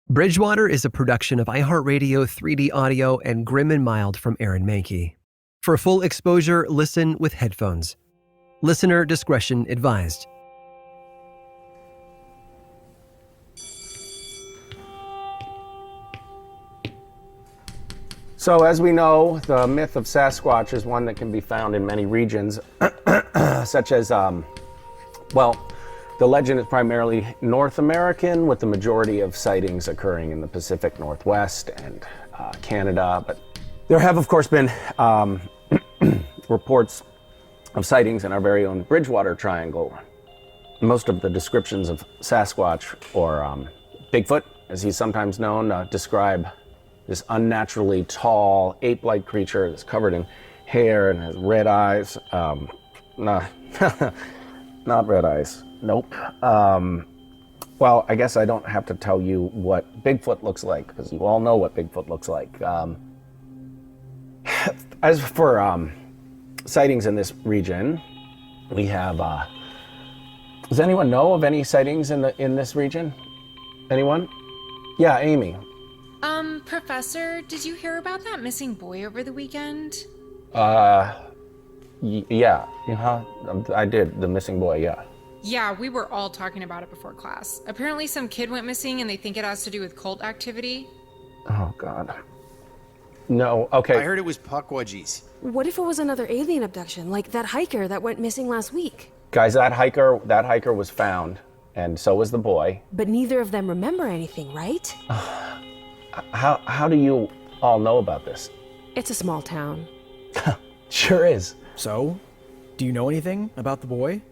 Bridgewater is a production of iHeartRadio 3D Audio and Grimandmild from Aaron Mahnke. For full exposure, listen with headphones. Listener discretion advised. So as we know, the myth of Sasquatch is one that can be found in many regions, such as, the legend is primarily North American, with the majority of sightings occurring in the Pacific Northwest and Canada. But there have, of course, been reports of sightings in our very own Bridgewater Triangle. Most of the descriptions of Sasquatch, or Bigfoot, as he's sometimes known, describe this unnaturally tall, ape-like creature that's covered in hair and has red eyes. Not red eyes. Nope. Well, I guess I don't have to tell you what Bigfoot looks like, because you all know what Bigfoot looks like. As for sightings in this region, we have... does anyone know of any sightings in this region? Anyone? Yeah, Amy. Professor, did you hear about that missing boy over the weekend? Yeah. I did. The missing boy, yeah. Yeah, we were all talking about it before class. Apparently some kid went missing and they think it has to do with cult activity. Oh, God. No, okay. I heard it was Puckwudgies. What if it was another alien abduction, like that hiker that went missing last week? Guys, that hiker was found, and so was the boy. But neither of them remember anything, right? How do you all know about this? It's a small town. Sure is. So, do you know anything about the boy?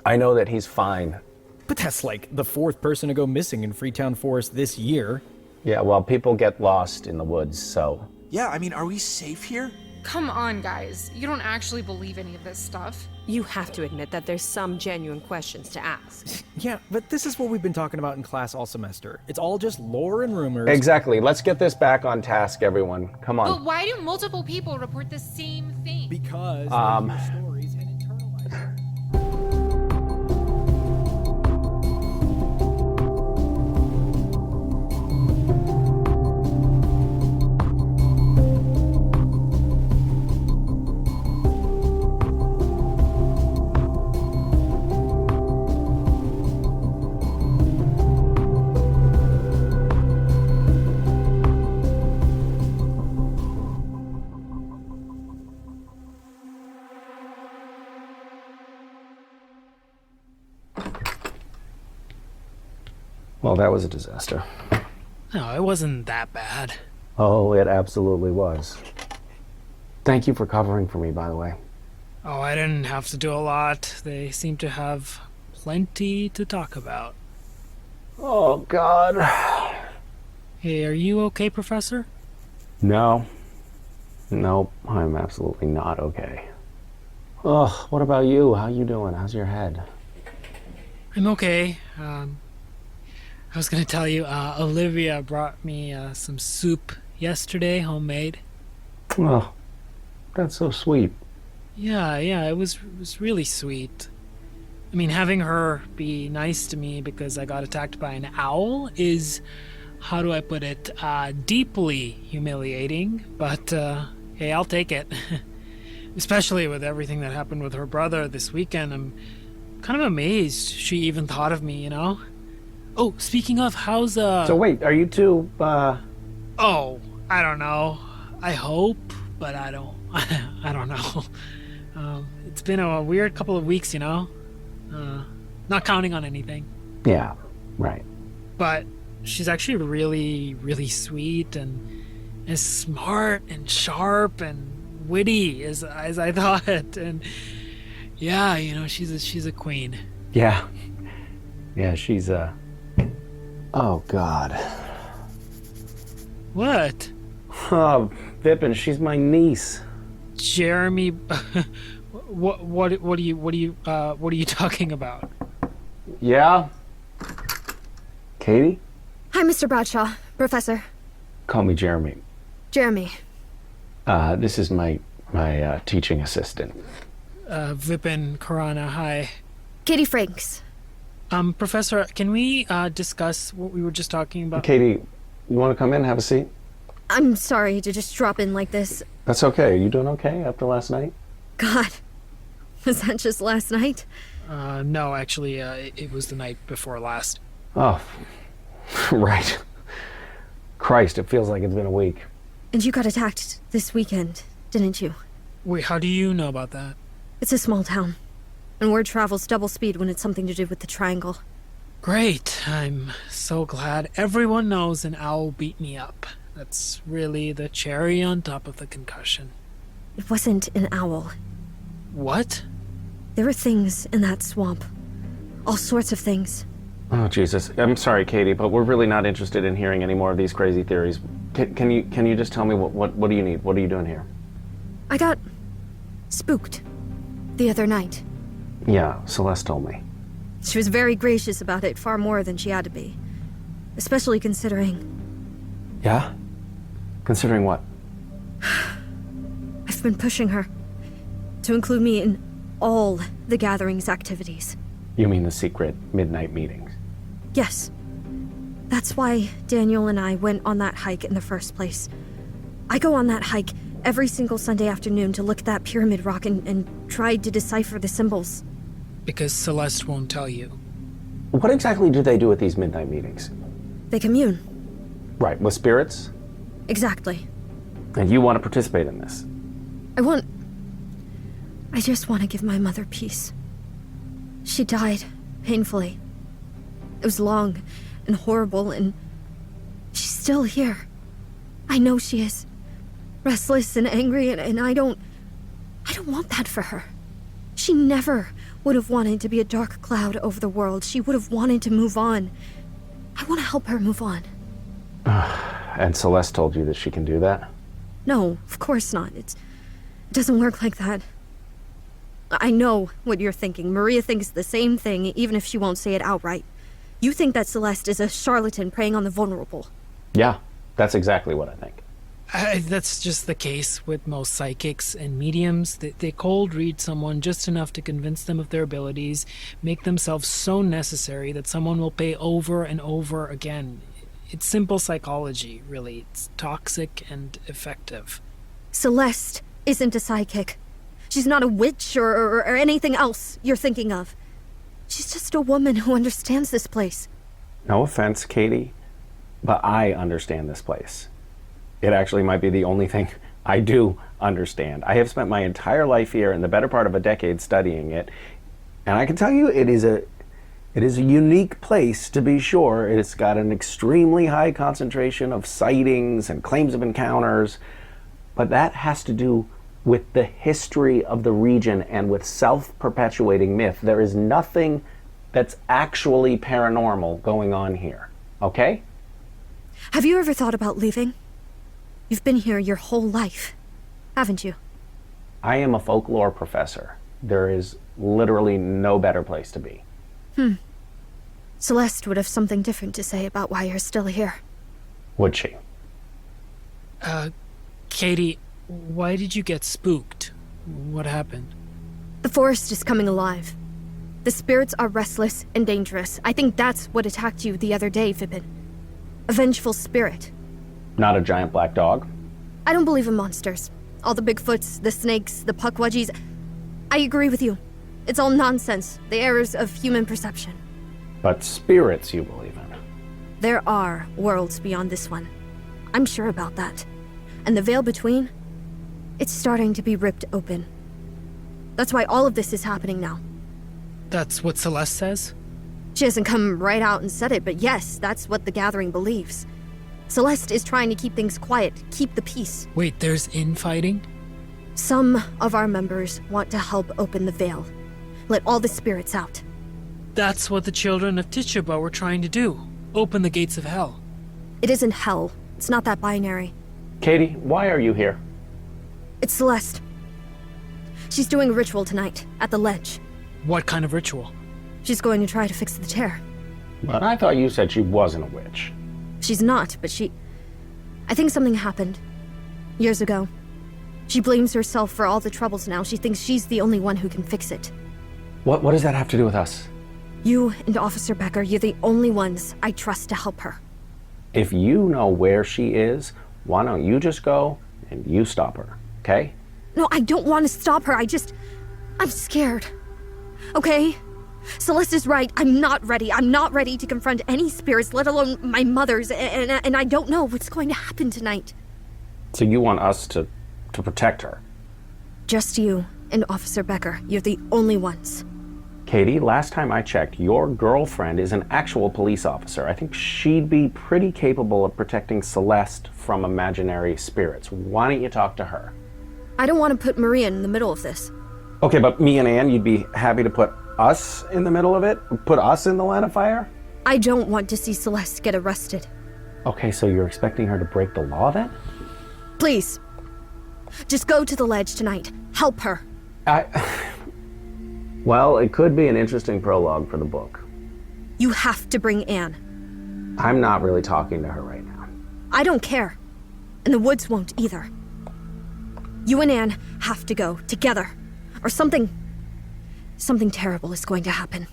I know that he's fine. But that's like the fourth person to go missing in Freetown Forest this year. Yeah, well, people get lost in the woods, so... Yeah, I mean, are we safe here? Come on, guys. You don't actually believe any of this stuff. You have to admit that there's some genuine questions to ask. Yeah, but this is what we've been talking about in class all semester. It's all just lore and rumors. Exactly. Let's get this back on task, everyone. Come on. But why do multiple people report the same thing? Because they hear stories and internalize them. Well, that was a disaster. No, it wasn't that bad. Oh, it absolutely was. Thank you for covering for me, by the way. Oh, I didn't have to do a lot. They seem to have plenty to talk about. Oh, God. Hey, are you okay, Professor? No. Nope, I'm absolutely not okay. Ugh, what about you? How you doing? How's your head? I'm okay. I was gonna tell you, Olivia brought me some soup yesterday, homemade. Oh, that's so sweet. Yeah, it was really sweet. I mean, having her be nice to me because I got attacked by an owl is, how do I put it, deeply humiliating, but hey, I'll take it. Especially with everything that happened with her brother this weekend. I'm kind of amazed she even thought of me, you know? Oh, speaking of, how's So wait, are you two, Oh, I don't know. I hope, but I don't know. It's been a weird couple of weeks, you know? Not counting on anything. Yeah, right. But she's actually really, really sweet and smart and sharp and witty as I thought. And yeah, you know, she's a queen. Yeah. Yeah, she's, Oh, God. What? Oh, Vipin, she's my niece. Jeremy, what are you talking about? Yeah? Katie? Hi, Mr. Bradshaw. Professor. Call me Jeremy. Jeremy. This is my teaching assistant. Vipin Khurana, hi. Katie Franks. Professor, can we discuss what we were just talking about? Katie, You want to come in, have a seat? I'm sorry to just drop in like this. That's okay. Are you doing okay after last night? God, was that just last night? No, actually, it was the night before last. Oh, right. Christ, it feels like it's been a week. And you got attacked this weekend, didn't you? Wait, how do you know about that? It's a small town, and word travels double speed when it's something to do with the triangle. Great. I'm so glad everyone knows an owl beat me up. That's really the cherry on top of the concussion. It wasn't an owl. What? There were things in that swamp. All sorts of things. Oh, Jesus. I'm sorry, Katie, but we're really not interested in hearing any more of these crazy theories. Can you just tell me what do you need? What are you doing here? I got spooked the other night. Yeah, Celeste told me. She was very gracious about it, far more than she had to be. Especially considering... Yeah? Considering what? I've been pushing her to include me in all the Gathering's activities. You mean the secret midnight meetings? Yes. That's why Daniel and I went on that hike in the first place. I go on that hike every single Sunday afternoon to look at that pyramid rock and try to decipher the symbols. Because Celeste won't tell you. What exactly do they do at these midnight meetings? They commune. Right, with spirits? Exactly. And you want to participate in this? I just want to give my mother peace. She died, painfully. It was long and horrible, and she's still here. I know she is. Restless and angry, and I don't want that for her. She never would have wanted to be a dark cloud over the world. She would have wanted to move on. I want to help her move on. And Celeste told you that she can do that? No, of course not. It doesn't work like that. I know what you're thinking. Maria thinks the same thing, even if she won't say it outright. You think that Celeste is a charlatan preying on the vulnerable. Yeah, that's exactly what I think. That's just the case with most psychics and mediums. They cold read someone just enough to convince them of their abilities, make themselves so necessary that someone will pay over and over again. It's simple psychology, really. It's toxic and effective. Celeste isn't a psychic. She's not a witch or anything else you're thinking of. She's just a woman who understands this place. No offense, Katie, but I understand this place. It actually might be the only thing I do understand. I have spent my entire life here and the better part of a decade studying it, and I can tell you it is a unique place, to be sure. It's got an extremely high concentration of sightings and claims of encounters, but that has to do with the history of the region and with self-perpetuating myth. There is nothing that's actually paranormal going on here, okay? Have you ever thought about leaving? You've been here your whole life, haven't you? I am a folklore professor. There is literally no better place to be. Celeste would have something different to say about why you're still here. Would she? Katie, why did you get spooked? What happened? The forest is coming alive. The spirits are restless and dangerous. I think that's what attacked you the other day, Fibbin. A vengeful spirit. Not a giant black dog? I don't believe in monsters. All the Bigfoots, the snakes, the puckwudgies. I agree with you. It's all nonsense, the errors of human perception. But spirits you believe in? There are worlds beyond this one. I'm sure about that. And the veil between, it's starting to be ripped open. That's why all of this is happening now. That's what Celeste says? She hasn't come right out and said it, but yes, that's what the Gathering believes. Celeste is trying to keep things quiet, keep the peace. Wait, there's infighting? Some of our members want to help open the veil. Let all the spirits out. That's what the children of Tituba were trying to do. Open the gates of hell. It isn't hell. It's not that binary. Katie, why are you here? It's Celeste. She's doing a ritual tonight, at the ledge. What kind of ritual? She's going to try to fix the chair. But I thought you said she wasn't a witch. She's not, but I think something happened. Years ago. She blames herself for all the troubles now. She thinks she's the only one who can fix it. What does that have to do with us? You and Officer Becker, you're the only ones I trust to help her. If you know where she is, why don't you just go and you stop her, okay? No, I don't want to stop her. I'm scared. Okay? Celeste is right. I'm not ready. I'm not ready to confront any spirits, let alone my mother's, and I don't know what's going to happen tonight. So you want us to protect her? Just you and Officer Becker. You're the only ones. Katie, last time I checked, your girlfriend is an actual police officer. I think she'd be pretty capable of protecting Celeste from imaginary spirits. Why don't you talk to her? I don't want to put Maria in the middle of this. Okay, but me and Anne, you'd be happy to put us in the middle of it? Put us in the line of fire? I don't want to see Celeste get arrested. Okay, so you're expecting her to break the law then? Please. Just go to the ledge tonight. Help her. Well, it could be an interesting prologue for the book. You have to bring Anne. I'm not really talking to her right now. I don't care. And the woods won't either. You and Anne have to go together, or something terrible is going to happen.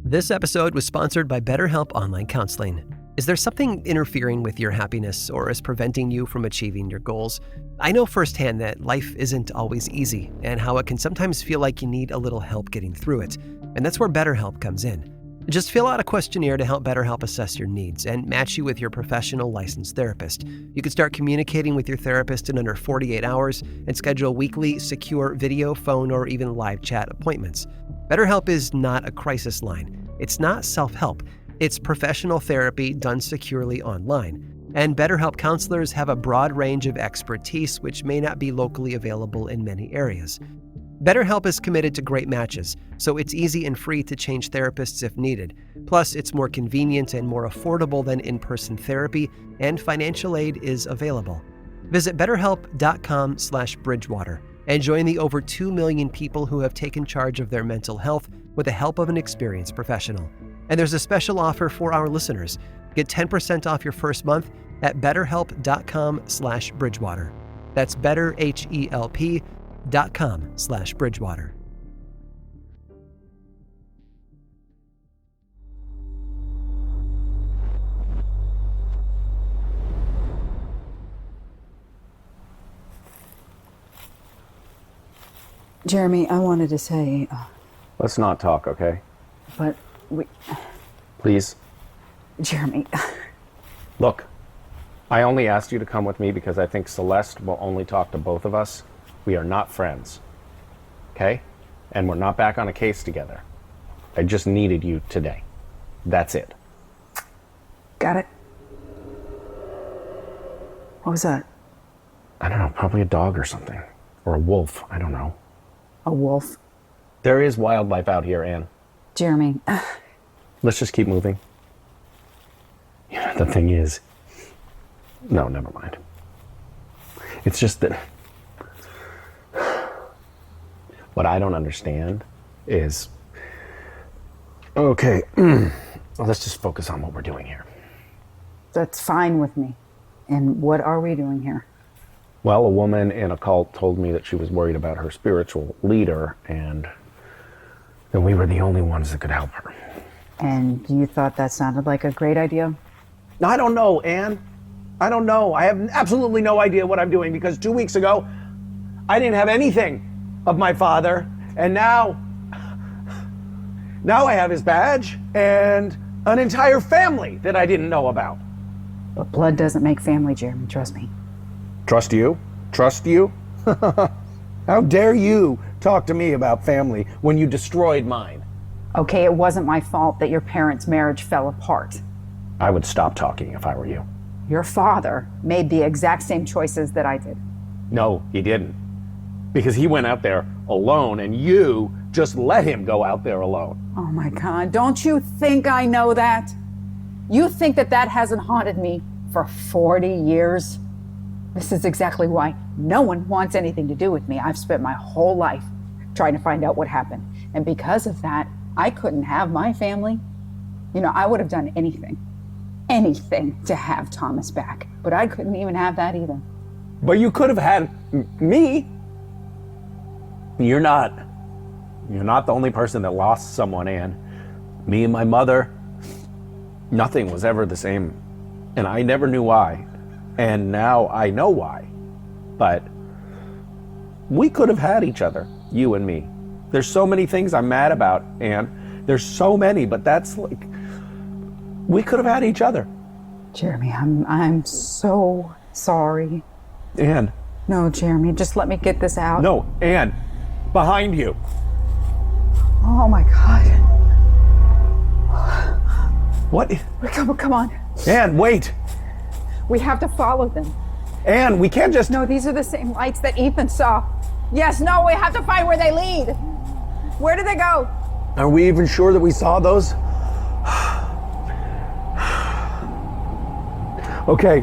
This episode was sponsored by BetterHelp Online Counseling. Is there something interfering with your happiness or is preventing you from achieving your goals? I know firsthand that life isn't always easy and how it can sometimes feel like you need a little help getting through it. And that's where BetterHelp comes in. Just fill out a questionnaire to help BetterHelp assess your needs and match you with your professional licensed therapist. You can start communicating with your therapist in under 48 hours and schedule weekly, secure video, phone, or even live chat appointments. BetterHelp is not a crisis line. It's not self-help. It's professional therapy done securely online. And BetterHelp counselors have a broad range of expertise which may not be locally available in many areas. BetterHelp is committed to great matches, so it's easy and free to change therapists if needed. Plus, it's more convenient and more affordable than in-person therapy, and financial aid is available. Visit betterhelp.com/Bridgewater and join the over 2 million people who have taken charge of their mental health with the help of an experienced professional. And there's a special offer for our listeners. Get 10% off your first month at betterhelp.com/Bridgewater. That's betterhelp.com/Bridgewater. Jeremy, I wanted to say, Let's not talk, okay? but Please. Jeremy, Look, I only asked you to come with me because I think Celeste will only talk to both of us. We are not friends, okay? And we're not back on a case together. I just needed you today. That's it. got it? What was that? I don't know, probably a dog or something. Or a wolf, I don't know. A wolf? There is wildlife out here, Anne. Jeremy, Let's just keep moving. The thing is... No, never mind. It's just that... What I don't understand is... Okay, let's just focus on what we're doing here. that's fine with me. And what are we doing here? Well, a woman in a cult told me that she was worried about her spiritual leader, and that we were the only ones that could help her. And you thought that sounded like a great idea? I don't know, Anne. I don't know. I have absolutely no idea what I'm doing, because 2 weeks ago, I didn't have anything of my father, and now I have his badge and an entire family that I didn't know about. But blood doesn't make family, Jeremy, trust me. Trust you? Trust you? How dare you talk to me about family when you destroyed mine? Okay, it wasn't my fault that your parents' marriage fell apart. I would stop talking if I were you. Your father made the exact same choices that I did. No, he didn't. Because he went out there alone, and you just let him go out there alone. Oh my God, don't you think I know that? You think that that hasn't haunted me for 40 years? This is exactly why no one wants anything to do with me. I've spent my whole life trying to find out what happened. And because of that, I couldn't have my family. You know, I would have done anything. anything to have Thomas back. But I couldn't even have that either. But you could have had me. You're not the only person that lost someone, Anne. Me and my mother, nothing was ever the same. And I never knew why. And now I know why. But we could have had each other, you and me. There's so many things I'm mad about, Anne. There's so many, but that's like, we could have had each other. Jeremy, I'm so sorry. Anne. No, Jeremy, just let me get this out. No, Anne, behind you. Oh my God. What? Come on. Anne, wait. We have to follow them. Anne, we can't just... No, these are the same lights that Ethan saw. Yes, no, we have to find where they lead. Where did they go? Are we even sure that we saw those? Okay.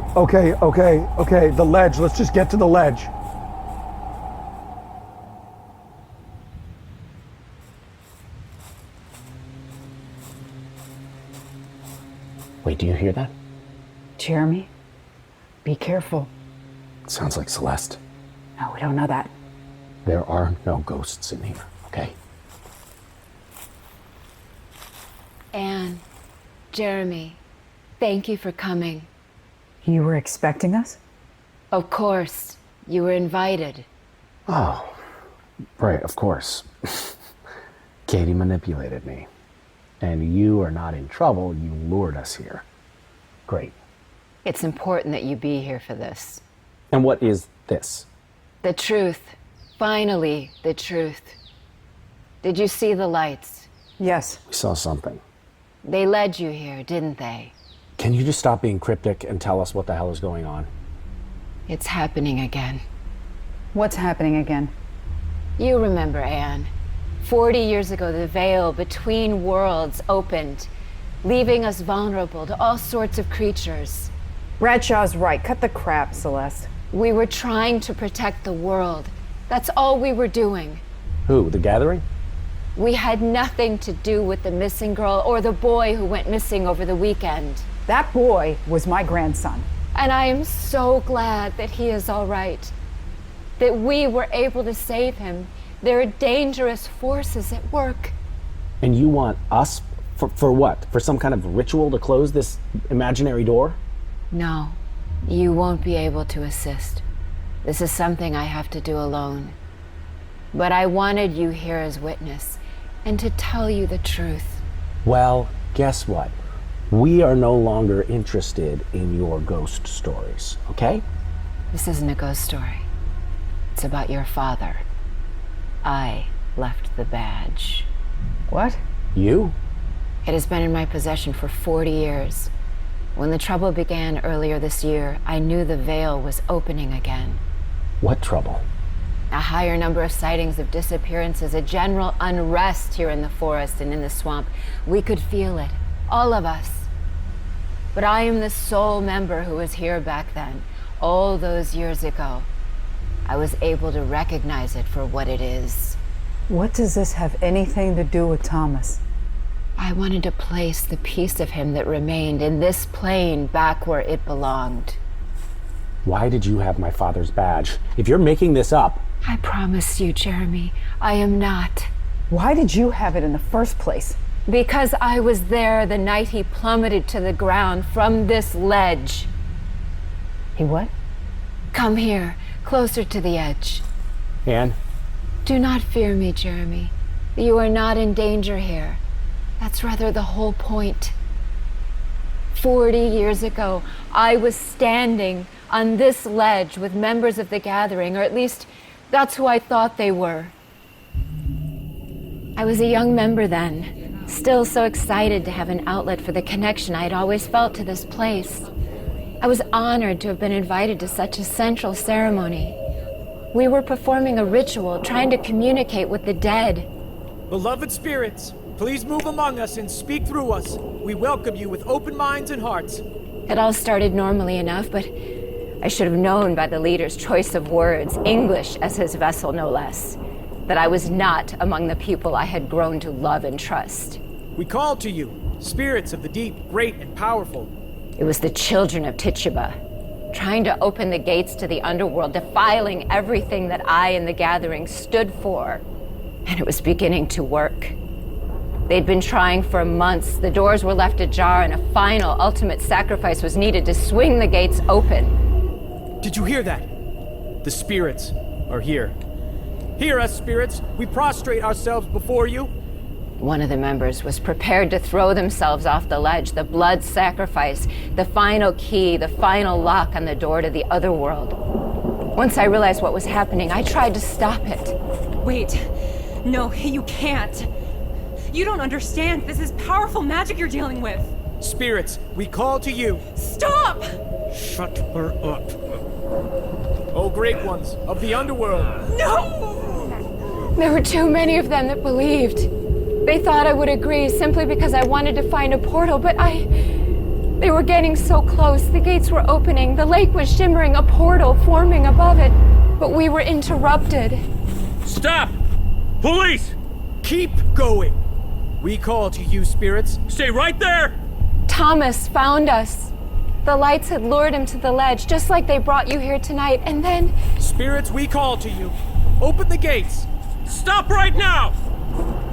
The ledge. Let's just get to the ledge. Wait, do you hear that? Jeremy, be careful. Sounds like Celeste. No, we don't know that. There are no ghosts in here, okay? Anne, Jeremy, thank you for coming. You were expecting us? Of course, you were invited. Oh, right, of course. Katie manipulated me. And you are not in trouble, you lured us here. Great. It's important that you be here for this. And what is this? The truth. Finally, the truth. Did you see the lights? Yes. We saw something. They led you here, didn't they? Can you just stop being cryptic and tell us what the hell is going on? It's happening again. What's happening again? You remember, Anne. 40 years ago, the veil between worlds opened, leaving us vulnerable to all sorts of creatures. Bradshaw's right. Cut the crap, Celeste. We were trying to protect the world. That's all we were doing. Who, the Gathering? We had nothing to do with the missing girl or the boy who went missing over the weekend. That boy was my grandson. And I am so glad that he is all right. That we were able to save him. There are dangerous forces at work. And you want us for what? For some kind of ritual to close this imaginary door? No, you won't be able to assist. This is something I have to do alone. But I wanted you here as witness and to tell you the truth. Well, guess what? We are no longer interested in your ghost stories, okay? This isn't a ghost story. It's about your father. I left the badge. What? You? It has been in my possession for 40 years. When the trouble began earlier this year, I knew the veil was opening again. What trouble? A higher number of sightings of disappearances, a general unrest here in the forest and in the swamp. We could feel it, all of us. But I am the sole member who was here back then, all those years ago. I was able to recognize it for what it is. What does this have anything to do with Thomas? I wanted to place the piece of him that remained in this plane back where it belonged. Why did you have my father's badge? If you're making this up... I promise you, Jeremy, I am not. Why did you have it in the first place? Because I was there the night he plummeted to the ground from this ledge. He what? Come here, closer to the edge. Anne? Do not fear me, Jeremy. You are not in danger here. That's rather the whole point. 40 years ago, I was standing on this ledge with members of the Gathering, or at least that's who I thought they were. I was a young member then, still so excited to have an outlet for the connection I had always felt to this place. I was honored to have been invited to such a central ceremony. We were performing a ritual, trying to communicate with the dead. Beloved spirits, please move among us and speak through us. We welcome you with open minds and hearts. It all started normally enough, but I should have known by the leader's choice of words, English as his vessel no less, that I was not among the people I had grown to love and trust. We call to you, spirits of the deep, great, and powerful. It was the children of Tituba, trying to open the gates to the underworld, defiling everything that I and the Gathering stood for. And it was beginning to work. They'd been trying for months. The doors were left ajar, and a final, ultimate sacrifice was needed to swing the gates open. Did you hear that? The spirits are here. Hear us, spirits. We prostrate ourselves before you. One of the members was prepared to throw themselves off the ledge, the blood sacrifice, the final key, the final lock on the door to the other world. Once I realized what was happening, I tried to stop it. Wait. No, you can't. You don't understand. This is powerful magic you're dealing with. Spirits, we call to you. Stop! Shut her up. Oh, great ones of the underworld. No! There were too many of them that believed. They thought I would agree simply because I wanted to find a portal, but they were getting so close. The gates were opening. The lake was shimmering, a portal forming above it. But we were interrupted. Stop! Police! Keep going. We call to you, spirits. Stay right there! Thomas found us. The lights had lured him to the ledge, just like they brought you here tonight, and then... Spirits, we call to you. Open the gates. Stop right now!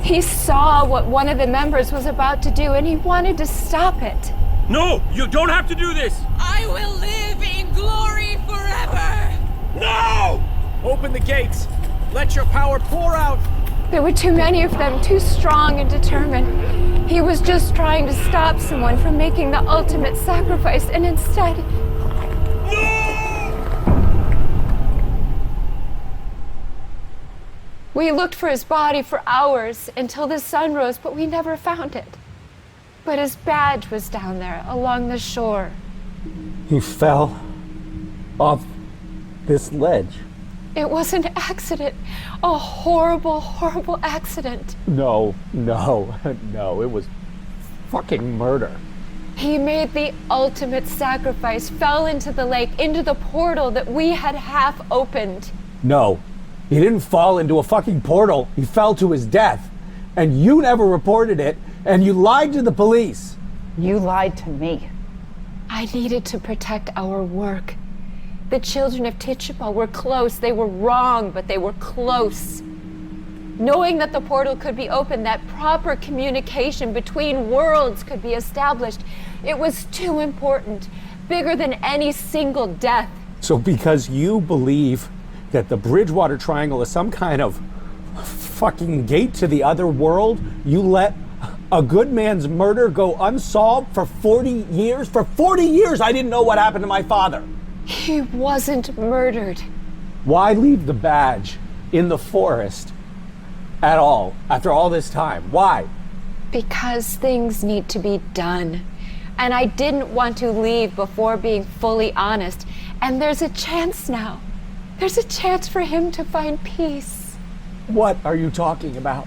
He saw what one of the members was about to do, and he wanted to stop it. No, you don't have to do this! I will live in glory forever! No! Open the gates. Let your power pour out. There were too many of them, too strong and determined. He was just trying to stop someone from making the ultimate sacrifice, and instead... We looked for his body for hours until the sun rose, but we never found it. But his badge was down there along the shore. He fell off this ledge. It was an accident. A horrible, horrible accident. No, it was fucking murder. He made the ultimate sacrifice, fell into the lake, into the portal that we had half opened. No, he didn't fall into a fucking portal. He fell to his death. And you never reported it, and you lied to the police. You lied to me. I needed to protect our work. The children of Tituba were close. They were wrong, but they were close. Knowing that the portal could be opened, that proper communication between worlds could be established, it was too important, bigger than any single death. So because you believe that the Bridgewater Triangle is some kind of fucking gate to the other world, you let a good man's murder go unsolved for 40 years? For 40 years I didn't know what happened to my father. He wasn't murdered. Why leave the badge in the forest at all after all this time? Why? Because things need to be done. And I didn't want to leave before being fully honest. And there's a chance now. There's a chance for him to find peace. What are you talking about?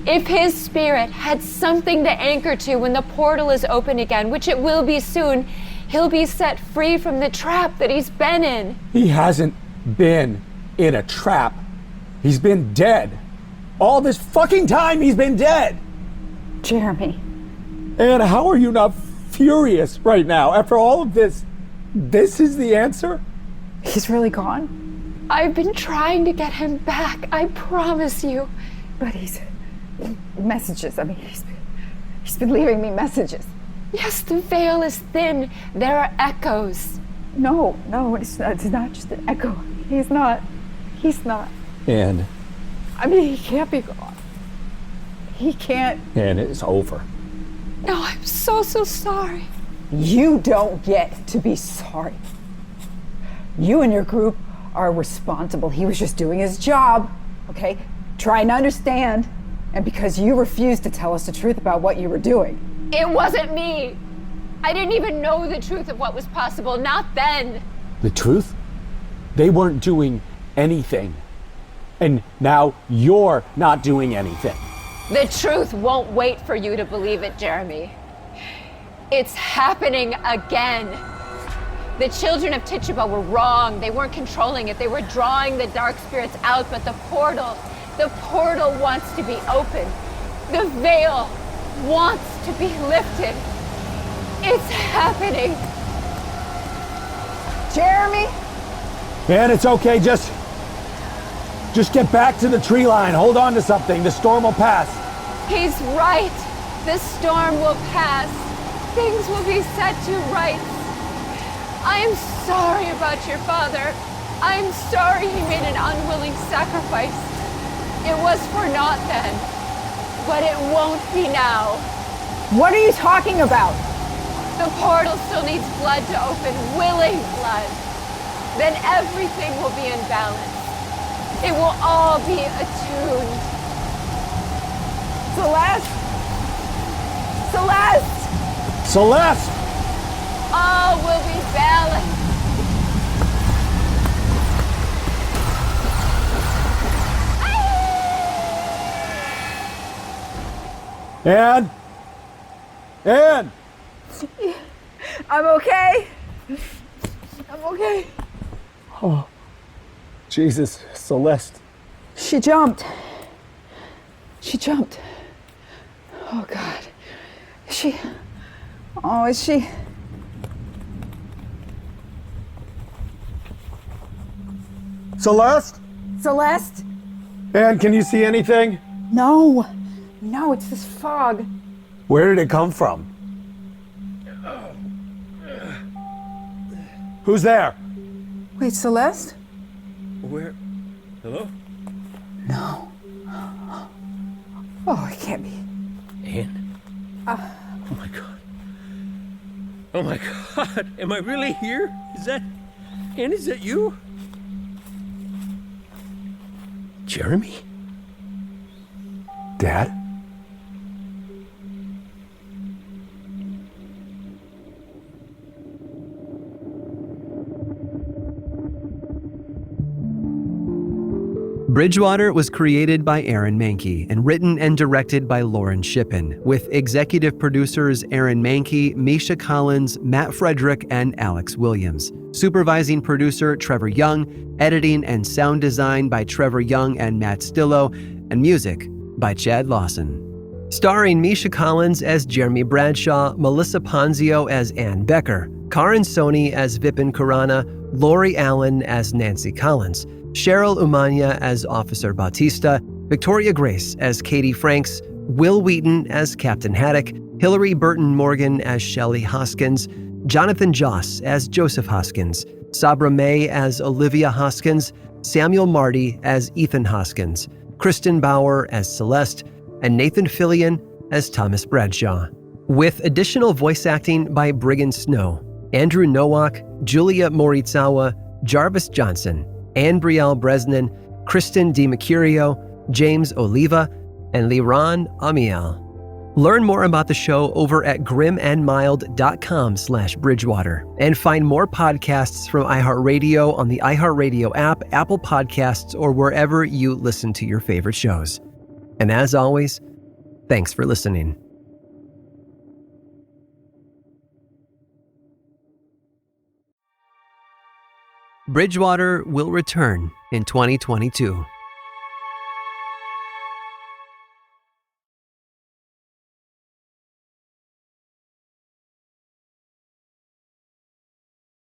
If his spirit had something to anchor to when the portal is open again, which it will be soon, he'll be set free from the trap that he's been in. He hasn't been in a trap. He's been dead. All this fucking time he's been dead. Jeremy. And how are you not furious right now after all of this? This is the answer? He's really gone? I've been trying to get him back, I promise you. But messages, I mean, he's been leaving me messages. Yes, the veil is thin. There are echoes. No, it's not just an echo. He's not. And? I mean, he can't be gone. He can't. And it's over. No, I'm so sorry. You don't get to be sorry. You and your group are responsible. He was just doing his job, okay? Trying to understand. And because you refused to tell us the truth about what you were doing. It wasn't me. I didn't even know the truth of what was possible, not then. The truth? They weren't doing anything. And now you're not doing anything. The truth won't wait for you to believe it, Jeremy. It's happening again. The children of Tituba were wrong. They weren't controlling it. They were drawing the dark spirits out, but the portal wants to be opened. The veil wants to be lifted. It's happening. Jeremy? Man, it's okay. Just get back to the tree line. Hold on to something. The storm will pass. He's right. The storm will pass. Things will be set to rights. I am sorry about your father. I'm sorry he made an unwilling sacrifice. It was for naught then, but it won't be now. What are you talking about? The portal still needs blood to open, willing blood. Then everything will be in balance. It will all be attuned. Celeste? Celeste! Celeste! All will be balanced. Anne? Anne! I'm okay. I'm okay. Oh, Jesus, Celeste. She jumped. She jumped. Oh, God. Is she? Celeste? Celeste? Anne, can you see anything? No, it's this fog. Where did it come from? Who's there? Wait, Celeste? Where? Hello? No. Oh, it can't be. Anne? Oh my God. Oh my God. Am I really here? Anne, is that you? Jeremy? Dad? Bridgewater was created by Aaron Mahnke and written and directed by Lauren Shippen, with executive producers Aaron Mahnke, Misha Collins, Matt Frederick, and Alex Williams. Supervising producer Trevor Young, editing and sound design by Trevor Young and Matt Stillo, and music by Chad Lawson. Starring Misha Collins as Jeremy Bradshaw, Melissa Ponzio as Ann Becker, Karan Soni as Vipin Khurana, Lori Allen as Nancy Collins, Cheryl Umania as Officer Bautista, Victoria Grace as Katie Franks, Will Wheaton as Captain Haddock, Hillary Burton Morgan as Shelley Hoskins, Jonathan Joss as Joseph Hoskins, Sabra May as Olivia Hoskins, Samuel Marty as Ethan Hoskins, Kristen Bauer as Celeste, and Nathan Fillion as Thomas Bradshaw. With additional voice acting by Brigham Snow, Andrew Nowak, Julia Morizawa, Jarvis Johnson, Anne Brielle Bresnan, Kristen DiMercurio, James Oliva, and Liran Amiel. Learn more about the show over at grimandmild.com/Bridgewater and find more podcasts from iHeartRadio on the iHeartRadio app, Apple Podcasts, or wherever you listen to your favorite shows. And as always, thanks for listening. Bridgewater will return in 2022.